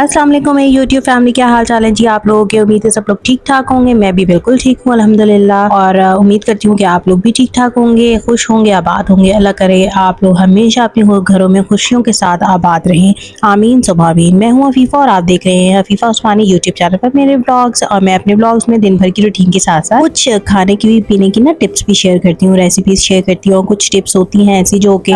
अस्सलाम वालेकुम मेरी यूट्यूब फैमिली, क्या हाल चाल है जी आप लोगों के। उम्मीद है सब लोग ठीक ठाक होंगे। मैं भी बिल्कुल ठीक हूँ अल्हम्दुलिल्लाह। और उम्मीद करती हूँ कि आप लोग भी ठीक ठाक होंगे, खुश होंगे, आबाद होंगे। अल्लाह करे आप लोग हमेशा अपने घरों में खुशियों के साथ आबाद रहें, आमीन सुम्मा आमीन। मैं हूँ अफीफ़ा और आप देख रहे हैं अफीफ़ा उस्मानी यूट्यूब चैनल पर मेरे ब्लॉग्स। और मैं अपने ब्लॉग्स में दिन भर की रूटीन के साथ साथ कुछ खाने की भी पीने की ना टिप्स भी शेयर करती हूँ, रेसिपीज शेयर करती हूँ। कुछ टिप्स होती हैं ऐसी जो कि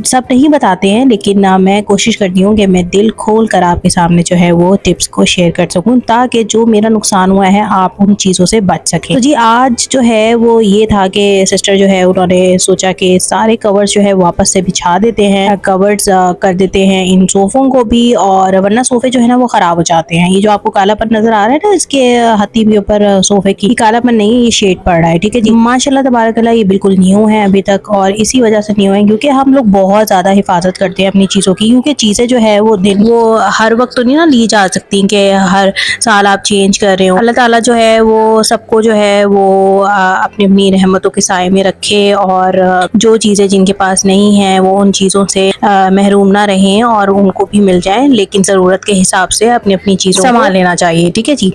सब नहीं बताते हैं, लेकिन मैं कोशिश करती हूँ कि मैं दिल खोल कर आपके सामने जो है वो टिप्स को शेयर कर सकूं, ताकि जो मेरा नुकसान हुआ है आप उन चीज़ों से बच सकें। तो जी आज जो है वो ये था कि सिस्टर जो है उन्होंने सोचा कि सारे कवर्स जो है वापस से बिछा देते हैं, कवर्स कर देते हैं इन सोफ़ों को भी, और वरना सोफ़े जो है ना वो ख़राब हो जाते हैं। ये जो आपको कालापन नज़र आ रहा है ना इसके हत्ती के ऊपर सोफ़े की, कालापन नहीं, ये शेड पड़ रहा है। ठीक है जी, माशाल्लाह तबारकल्लाह ये बिल्कुल न्यू है अभी तक, और इसी वजह से न्यू है क्योंकि हम लोग बहुत ज़्यादा हिफाजत करते हैं अपनी चीज़ों की। क्योंकि चीज़ें जो है वो हर वक्त तो नहीं ना ली जा सकती कि हर साल आप चेंज कर रहे हो। अल्लाह ताला जो है वो सबको जो है वो अपनी अपनी रहमतों के साए में रखे, और जो चीज़ें जिनके पास नहीं है वो उन चीज़ों से महरूम ना रहें और उनको भी मिल जाए, लेकिन ज़रूरत के हिसाब से अपनी अपनी चीज़ों संभाल लेना चाहिए। ठीक है जी।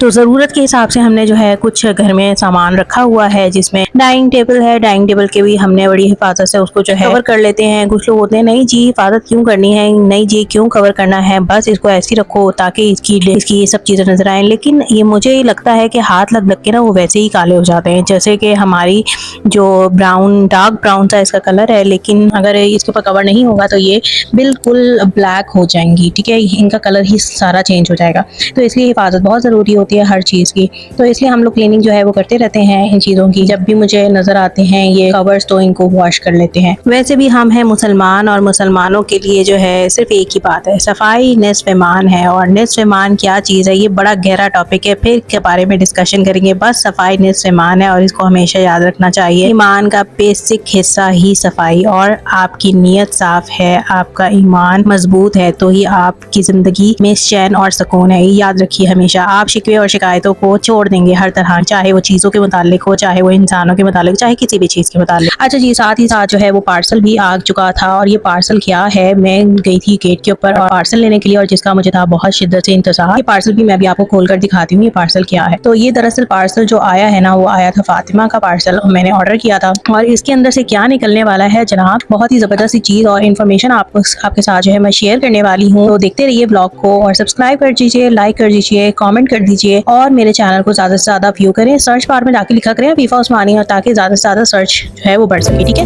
तो ज़रूरत के हिसाब से हमने जो है कुछ घर में सामान रखा हुआ है, जिसमें डाइनिंग टेबल है। डाइनिंग टेबल के भी हमने बड़ी हिफाजत से उसको जो है कवर कर लेते हैं। कुछ लोग होते हैं नहीं जी हिफाजत क्यों करनी है, नहीं जी क्यों कवर करना है, बस इसको ऐसे ही रखो ताकि इसकी ये सब चीज़ें नजर आए। लेकिन ये मुझे लगता है कि हाथ लग लग के ना वो वैसे ही काले हो जाते हैं, जैसे कि हमारी जो ब्राउन डार्क ब्राउन सा इसका कलर है, लेकिन अगर इसके ऊपर कवर नहीं होगा तो ये बिल्कुल ब्लैक हो जाएंगी। ठीक है, इनका कलर ही सारा चेंज हो जाएगा। तो इसलिए हिफाजत बहुत ज़रूरी होती है हर चीज़ की। तो इसलिए हम लोग क्लीनिंग जो है वो करते रहते हैं इन चीज़ों की। जब भी मुझे नज़र आते हैं ये कवर्स तो इनको वॉश कर लेते हैं। वैसे भी हम हैं मुसलमान, और मुसलमानों के लिए जो है सिर्फ एक ही बात है, सफाई निस्फ़ ईमान है। और निस्फ़ ईमान क्या चीज़ है, ये बड़ा गहरा टॉपिक है, फिर के बारे में डिस्कशन करेंगे। बस सफाई निस्फ़ ईमान है और इसको हमेशा याद रखना चाहिए। ईमान का बेसिक हिस्सा ही सफाई, और आपकी नीयत साफ है, आपका ईमान मजबूत है, तो ही आपकी ज़िंदगी में चैन और सुकून है। याद रखिए हमेशा आप शिकवे और शिकायतों को छोड़ देंगे हर तरह, चाहे वो चीज़ों के मुतालिक हो, चाहे वो इंसानों के मुतालिक, चाहे किसी भी चीज़ के मुतालिक। अच्छा जी, साथ ही साथ जो है वो पार्सल भी आ चुका था। और ये पार्सल क्या है, मैं गई थी गेट के ऊपर और पार्सल लेने के लिए, और जिसका मुझे था बहुत शिद्दत से इंतजार। ये पार्सल भी मैं भी आपको खोल कर दिखाती हूँ ये पार्सल क्या है। तो ये दरअसल पार्सल जो आया है ना वो आया था फातिमा का पार्सल, मैंने ऑर्डर किया था। और इसके अंदर से क्या निकलने वाला है जनाब, बहुत ही जबरदस्त सी चीज़ और इन्फॉर्मेशन आपको आपके साथ जो है मैं शेयर करने वाली हूँ। तो देखते रहिए ब्लॉग को, और सब्सक्राइब कर दीजिए, लाइक कर दीजिए, कमेंट कर दीजिए, और मेरे चैनल को ज़्यादा से ज़्यादा व्यू करें। सर्च बार में जाके लिखा करें अफीफ़ा उस्मानी, और ताकि ज़्यादा से ज़्यादा सर्च जो है वो बढ़ सके। ठीक है,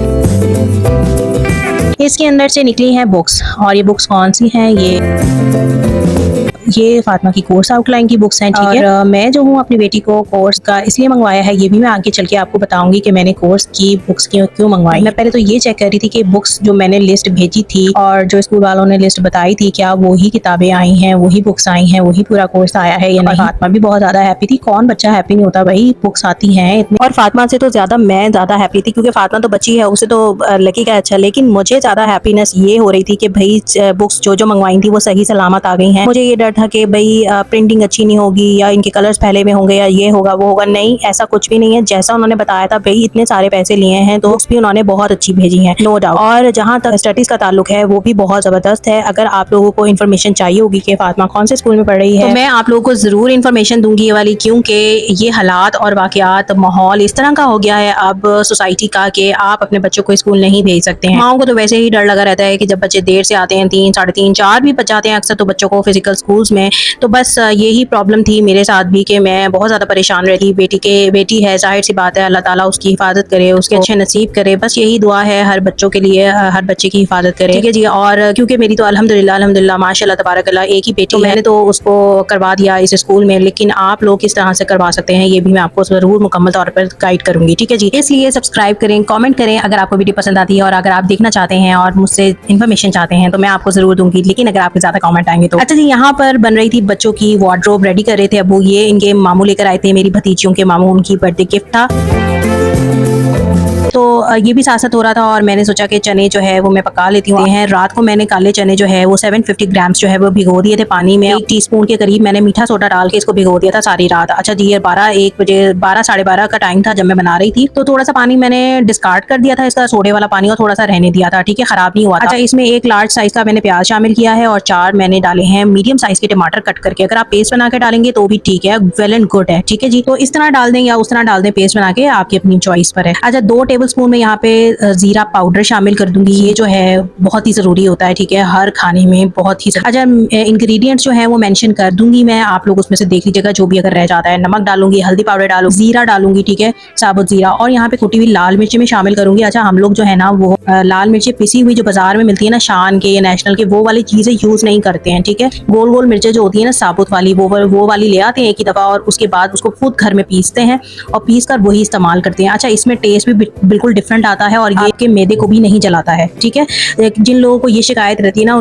इसके अंदर से निकली हैं बुक्स, और ये बुक्स कौन सी हैं, ये फातिमा की कोर्स आउटलाइन की बुक्स हैं। ठीक है, और मैं जो हूँ अपनी बेटी को कोर्स का इसलिए मंगवाया है, ये भी मैं आगे चल के आपको बताऊंगी कि मैंने कोर्स की बुक्स क्यों मंगवाई। मैं पहले तो ये चेक कर रही थी कि बुक्स जो मैंने लिस्ट भेजी थी और जो स्कूल वालों ने लिस्ट बताई थी, क्या वही किताबें आई हैं, वही बुक्स आई हैं, वही पूरा कोर्स आया है या नहीं। फातिमा भी बहुत ज्यादा हैप्पी थी, कौन बच्चा हैप्पी नहीं होता भाई, बुक्स आती हैं इतनी। और फातिमा से तो ज्यादा मैं ज्यादा हैप्पी थी, क्योंकि फातिमा तो बच्ची है, उसे तो लगेगा अच्छा, लेकिन मुझे ज्यादा हैप्पीनेस ये हो रही थी कि भाई बुक्स जो मंगवाई थी वो सही सलामत आ गई हैं। मुझे ये डर था कि भाई प्रिंटिंग अच्छी नहीं होगी, या इनके कलर्स फैले में होंगे, या ये होगा वो होगा। नहीं, ऐसा कुछ भी नहीं है, जैसा उन्होंने बताया था। भाई इतने सारे पैसे लिए हैं तो भी उन्होंने बहुत अच्छी भेजी हैं, नो डाउट। और जहाँ तक स्टडीज का ताल्लुक है वो भी बहुत जबरदस्त है। अगर आप लोगों को इन्फॉर्मेशन चाहिए होगी कि फातिमा कौन से स्कूल में पढ़ रही है, तो मैं आप लोगों को जरूर इन्फॉर्मेशन दूंगी ये वाली, क्योंकि ये हालात और वाकयात माहौल इस तरह का हो गया है अब सोसाइटी का कि आप अपने बच्चों को स्कूल नहीं भेज सकते हैं। माओ को तो वैसे ही डर लगा रहता है कि जब बच्चे देर से आते हैं, 3, साढ़े 3, 4 भी बच जाते हैं अक्सर तो बच्चों को फिजिकल स्कूल्स में। तो बस यही प्रॉब्लम थी मेरे साथ भी कि मैं बहुत ज़्यादा परेशान रहती। बेटी है, जाहिर सी बात है, अल्लाह ताला उसकी हिफाजत करे, उसके अच्छे नसीब करे, बस यही दुआ है हर बच्चों के लिए, हर बच्चे की हिफाजत करे। ठीक है जी। और क्योंकि मेरी तो अल्हम्दुलिल्लाह माशाल्लाह तबारकल्लाह एक ही बेटी है, मैंने तो उसको करवा दिया इस स्कूल में, लेकिन आप लोग किस तरह से करवा सकते हैं ये भी मैं आपको ज़रूर मुकम्मल तौर पर गाइड करूंगी। ठीक है जी, इसलिए सब्सक्राइब करें, कमेंट करें अगर आपको वीडियो पसंद आती है, और अगर आप देखना चाहते हैं और मुझसे इन्फॉर्मेशन चाहते हैं तो मैं आपको जरूर दूंगी, लेकिन अगर आपके ज़्यादा कमेंट आएंगे तो। अच्छा जी, यहाँ पर बन रही थी बच्चों की वार्डरोब, रेडी कर रहे थे अबू। ये इनके मामू लेकर आए थे, मेरी भतीजियों के मामू, उनकी बर्थडे गिफ्ट था। तो ये भी साथ साथ हो रहा था और मैंने सोचा कि चने जो है वो मैं पका लेती हूँ। रात को मैंने काले चने जो है वो 750 ग्राम्स जो है वो भिगो दिए थे पानी में। 1 टीस्पून के करीब मैंने मीठा सोडा डाल के इसको भिगो दिया था सारी रात। अच्छा जी, ये 12-1 बजे 12 साढ़े 12 का टाइम था जब मैं बना रही थी, तो थोड़ा सा पानी मैंने डिस्कार्ड कर दिया था इसका, सोडे वाला पानी, और थोड़ा सा रहने दिया था, ठीक है, खराब नहीं हुआ था। अच्छा, इसमें 1 लार्ज साइज का मैंने प्याज शामिल किया है और 4 मैंने डाले हैं मीडियम साइज के टमाटर कट करके। अगर आप पेस्ट बना के डालेंगे तो भी ठीक है, वेल एंड गुड है, ठीक है जी। तो इस तरह डाल दें या उस तरह डाल दें, पेस्ट बना के, आपकी अपनी चॉइस पर है। अच्छा, 2 टेबलस्पून में यहाँ पे जीरा पाउडर शामिल कर दूंगी। ये जो है बहुत ही जरूरी होता है, ठीक है, हर खाने में बहुत ही। अच्छा, इंग्रेडिएंट्स जो है वो मेंशन कर दूंगी मैं, आप लोग उसमें से देख लीजिएगा जो भी अगर रह जाता है। नमक डालूंगी, हल्दी पाउडर डालूंगी, जीरा डालूंगी, ठीक है, साबुत जीरा, और यहाँ पे कुटी हुई लाल मिर्ची में शामिल करूंगी। अच्छा, हम लोग जो है ना वो लाल मिर्ची पिसी हुई जो बाजार में मिलती है ना, शान के या नेशनल के, वो वाली चीजें यूज नहीं करते हैं, ठीक है। गोल गोल मिर्चें जो होती है ना साबुत वाली, वो वाली ले आते हैं एक ही दफा और उसके बाद उसको खुद घर में पीसते हैं और पीस कर वही इस्तेमाल करते हैं। अच्छा, इसमें टेस्ट भी बिल्कुल डिफरेंट आता है और ये आपके मैदे को भी नहीं जलाता है, ठीक है। जिन लोगों को ये शिकायत रहती है ना,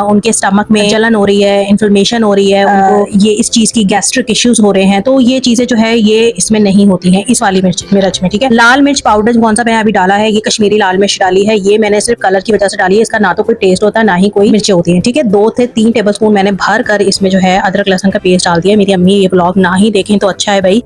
उनके स्टमक में जलन हो रही है, इन्फ्लेमेशन हो रही है, उनको ये इस चीज की गैस्ट्रिक इश्यूज हो रहे हैं, तो ये चीजें जो है ये इसमें नहीं होती हैं इस वाली मिर्च में, ठीक है। लाल मिर्च पाउडर कौन सा मैं अभी डाला है, ये कश्मीरी लाल मिर्च डाली है। ये मैंने सिर्फ कलर की वजह से डाली है, इसका ना तो कोई टेस्ट होता है ना ही कोई मिर्चें होती हैं, ठीक है। 2 से 3 टेबलस्पून मैंने भर कर इसमें जो है अदरक लहसुन का पेस्ट डाल दिया। मेरी अम्मी ये ब्लॉग ना ही देखें तो अच्छा है भाई,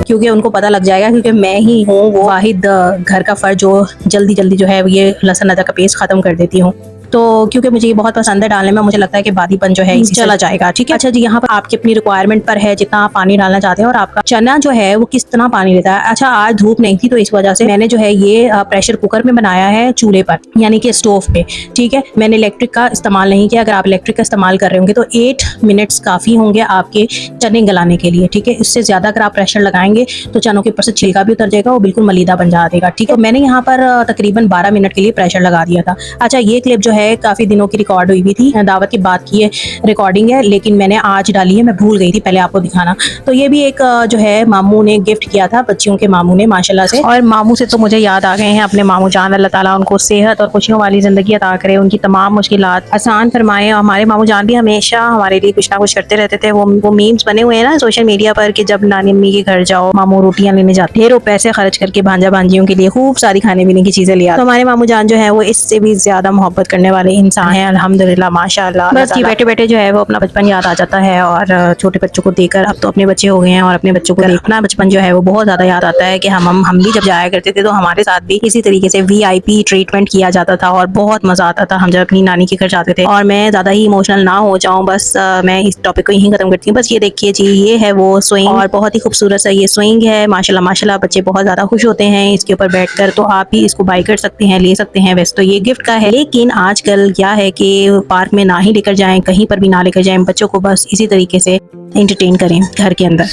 क्योंकि उनको पता लग जाएगा, क्योंकि मैं ही हूँ वो वाहिद घर का फर्द जो जल्दी जो है ये लहसुन अदरक का पेस्ट खत्म कर देती हूँ। तो क्योंकि मुझे ये बहुत पसंद है डालने में, मुझे लगता है कि बादीपन जो है चला जाएगा, ठीक है। अच्छा जी, यहाँ पर आपकी अपनी रिक्वायरमेंट पर है जितना आप पानी डालना चाहते हैं और आपका चना जो है वो किस तरह पानी लेता है। अच्छा, आज धूप नहीं थी तो इस वजह से मैंने जो है ये प्रेशर कुकर में बनाया है, चूल्हे पर यानी कि स्टोव पे, ठीक है। मैंने इलेक्ट्रिक का इस्तेमाल नहीं किया। अगर आप इलेक्ट्रिक का इस्तेमाल कर रहे होंगे तो 8 मिनट्स काफी होंगे आपके चने गलाने के लिए, ठीक है। इससे ज्यादा अगर आप प्रेशर लगाएंगे तो चनों के ऊपर से छिलका भी उतर जाएगा, वो बिल्कुल मलीदा बन जाएगा, ठीक है। तो मैंने यहाँ पर तकरीबन 12 मिनट के लिए प्रेशर लगा दिया था। अच्छा, ये क्लिप जो है काफी दिनों रिकॉर्ड हुई भी थी, दावत की बात की है रिकॉर्डिंग है, लेकिन मैंने आज डाली है, मैं भूल गई थी पहले आपको दिखाना। तो ये भी एक जो है मामू ने गिफ्ट किया था, बच्चियों के मामू ने माशाल्लाह से। और मामू से तो मुझे याद आ गए हैं अपने मामू जान, अल्लाह ताला उनको सेहत और खुशियों वाली जिंदगी अता करे, उनकी तमाम मुश्किलात आसान फरमाए। हमारे मामू जान भी हमेशा हमारे लिए कुछ ना कुछ करते रहते थे। वो मीम्स बने हुए हैं ना सोशल मीडिया पर कि जब नानी अम्मी के घर जाओ, मामू रोटियां लेने जाते, ढेरों पैसे खर्च करके भांजा भांजियों के लिए खूब सारी खाने पीने की चीजें लिया। तो हमारे मामू जान जो है वो इससे भी ज्यादा मोहब्बत करने वाले इंसान है, अल्हम्दुलिल्लाह, माशाअल्लाह। बस कि बैठे बैठे जो है वो अपना बचपन याद आ जाता है और छोटे बच्चों को देखकर, अब तो अपने बच्चे हो गए हैं और अपने बच्चों को देखना बचपन जो है वो बहुत ज्यादा याद आता है कि हम भी जब जाया करते थे तो हमारे साथ भी इसी तरीके से VIP ट्रीटमेंट किया जाता था और बहुत मजा आता था हम जब अपनी नानी के घर जाते थे। और मैं ज्यादा ही इमोशनल ना हो जाऊं, बस मैं इस टॉपिक को यहीं खत्म करती हूँ। बस ये देखिए जी, ये है वो स्विंग और बहुत ही खूबसूरत सा ये स्विंग है, माशाल्लाह माशाल्लाह। बच्चे बहुत ज्यादा खुश होते हैं इसके ऊपर बैठकर, तो आप भी इसको बाय कर सकते हैं, ले सकते हैं। वैसे तो ये गिफ्ट का है, लेकिन आजकल क्या है कि पार्क में ना ही लेकर जाएं, कहीं पर भी ना लेकर जाएं, बच्चों को बस इसी तरीके से एंटरटेन करें घर के अंदर।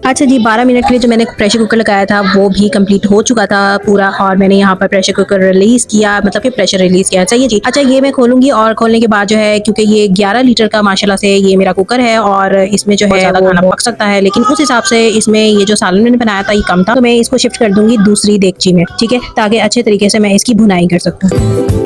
अच्छा जी, 12 मिनट के लिए जो मैंने प्रेशर कुकर लगाया था वो भी कंप्लीट हो चुका था पूरा, और मैंने यहाँ पर प्रेशर कुकर रिलीज किया, मतलब कि प्रेशर रिलीज किया, चाहिए जी। अच्छा, ये मैं खोलूंगी और खोलने के बाद जो है, क्योंकि ये 11 लीटर का माशाल्लाह से ये मेरा कुकर है और इसमें जो है वो खाना पक सकता है, लेकिन उस हिसाब से इसमें ये जो सालन मैंने बनाया था ये कम था, तो मैं इसको शिफ्ट कर दूंगी दूसरी देगची में, ठीक है, ताकि अच्छे तरीके से मैं इसकी भुनाई कर सकूँ।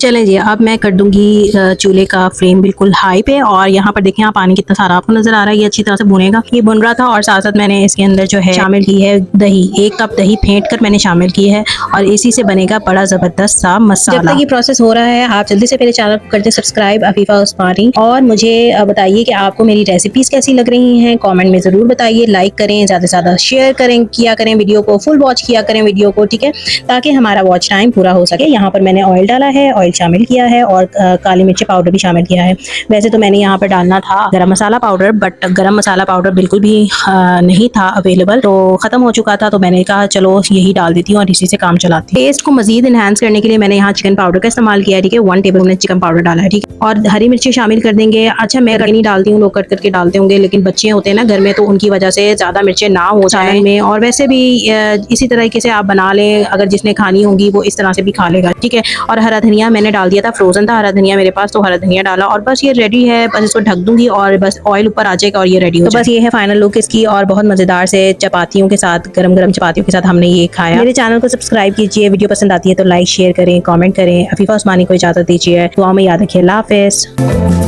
चलें जी, अब मैं कर दूंगी चूल्हे का फ्लेम बिल्कुल हाई पे, और यहाँ पर देखें आप पानी कितना सारा आपको नजर आ रहा है, ये अच्छी तरह से भुनेगा। ये भुन रहा था और साथ साथ मैंने इसके अंदर जो है शामिल की है दही, 1 कप दही फेंट कर मैंने शामिल की है और इसी से बनेगा बड़ा जबरदस्त सा मसाला। जब तक ये प्रोसेस हो रहा है आप जल्दी से मेरे चैनल को कर दें सब्सक्राइब, अफीफा उस्मानी, और मुझे बताइए कि आपको मेरी रेसिपीज कैसी लग रही हैं, कॉमेंट में जरूर बताइए, लाइक करें, ज्यादा से ज्यादा शेयर करें, किया करें वीडियो को, फुल वॉच किया करें वीडियो को, ठीक है, ताकि हमारा वॉच टाइम पूरा हो सके। यहाँ पर मैंने ऑयल डाला है, ऑयल शामिल किया है और काली मिर्ची पाउडर भी शामिल किया है। वैसे तो मैंने यहाँ पर डालना था गरम मसाला पाउडर, बट गरम मसाला पाउडर बिल्कुल भी नहीं था अवेलेबल, तो खत्म हो चुका था, तो मैंने कहा चलो यही डाल देती हूँ और इसी से काम चलाती हूँ। टेस्ट को मजीद इनहांस करने के लिए मैंने यहाँ चिकन पाउडर का इस्तेमाल किया है, ठीक है, 1 टेबल चिकन पाउडर डाला है, ठीक है, और हरी मिर्ची शामिल कर देंगे। अच्छा, मैं नहीं डालती हूँ, लोग कट करके डालते होंगे, लेकिन बच्चे होते हैं ना घर में, तो उनकी वजह से ज्यादा मिर्चें ना हो जाए में, और वैसे भी इसी तरीके से आप बना लें, अगर जिसने खानी होगी वो इस तरह से भी खा लेगा, ठीक है। और हरा धनिया मैंने मैंने डाल दिया था, फ्रोजन था हरा धनिया मेरे पास, तो हरा धनिया डाला और बस ये रेडी है। बस इसको ढक दूंगी और बस ऑयल ऊपर आ जाएगा और ये रेडी हो जाएगा। बस ये है फाइनल लुक इसकी और बहुत मजेदार से चपातियों के साथ, गरम गरम चपातियों के साथ हमने ये खाया। मेरे चैनल को सब्सक्राइब कीजिए, वीडियो पसंद आती है तो लाइक शेयर करें, कमेंट करें। अफीफा उस्मानी को इजाजत दीजिए, दुआ में याद रखिए। अल्लाह हाफिज़।